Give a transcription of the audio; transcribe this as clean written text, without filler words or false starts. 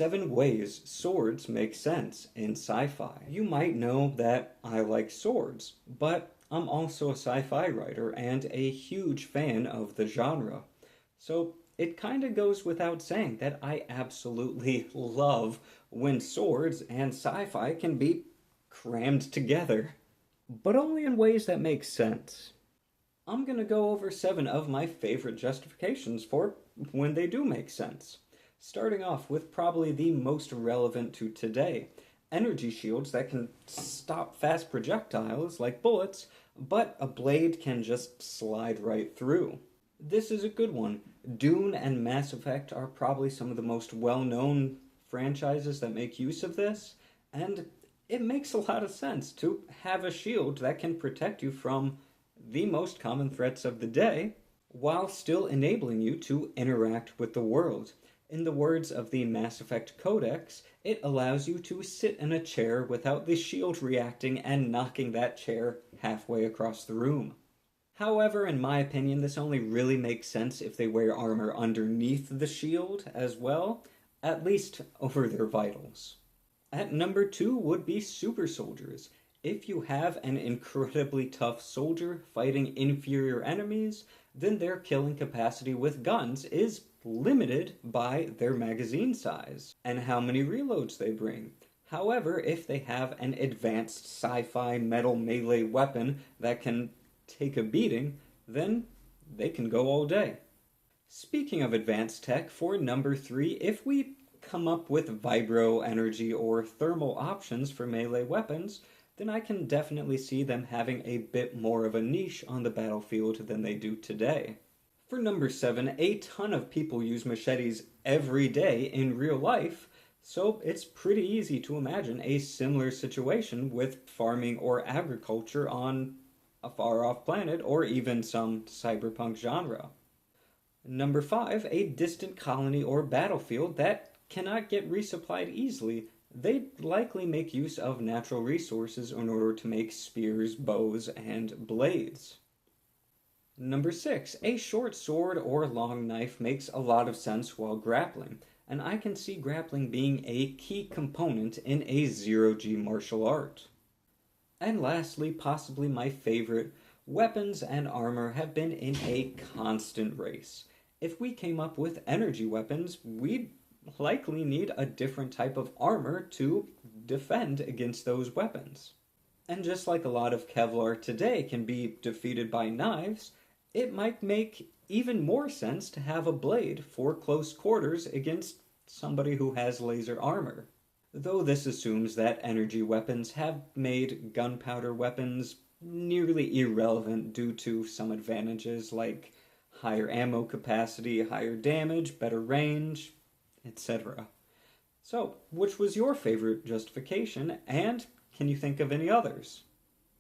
7 ways swords make sense in sci-fi. You might know that I like swords, but I'm also a sci-fi writer and a huge fan of the genre. So it kind of goes without saying that I absolutely love when swords and sci-fi can be crammed together, but only in ways that make sense. I'm gonna go over 7 of my favorite justifications for when they do make sense. Starting off with probably the most relevant to today, energy shields that can stop fast projectiles like bullets, but a blade can just slide right through. This is a good one. Dune and Mass Effect are probably some of the most well-known franchises that make use of this, and it makes a lot of sense to have a shield that can protect you from the most common threats of the day, while still enabling you to interact with the world. In the words of the Mass Effect Codex, it allows you to sit in a chair without the shield reacting and knocking that chair halfway across the room. However, in my opinion, this only really makes sense if they wear armor underneath the shield as well, at least over their vitals. At number 2 would be super soldiers. If you have an incredibly tough soldier fighting inferior enemies, then their killing capacity with guns is limited by their magazine size and how many reloads they bring. However, if they have an advanced sci-fi metal melee weapon that can take a beating, then they can go all day. Speaking of advanced tech, for number 3, if we come up with vibro, energy, or thermal options for melee weapons, then I can definitely see them having a bit more of a niche on the battlefield than they do today. For number 7, a ton of people use machetes every day in real life, so it's pretty easy to imagine a similar situation with farming or agriculture on a far-off planet or even some cyberpunk genre. Number 5, a distant colony or battlefield that cannot get resupplied easily. They'd likely make use of natural resources in order to make spears, bows, and blades. Number 6, a short sword or long knife makes a lot of sense while grappling, and I can see grappling being a key component in a zero-G martial art. And lastly, possibly my favorite, weapons and armor have been in a constant race. If we came up with energy weapons, we'd likely need a different type of armor to defend against those weapons. And just like a lot of Kevlar today can be defeated by knives, it might make even more sense to have a blade for close quarters against somebody who has laser armor. Though this assumes that energy weapons have made gunpowder weapons nearly irrelevant due to some advantages like higher ammo capacity, higher damage, better range, etc. So, which was your favorite justification, and can you think of any others?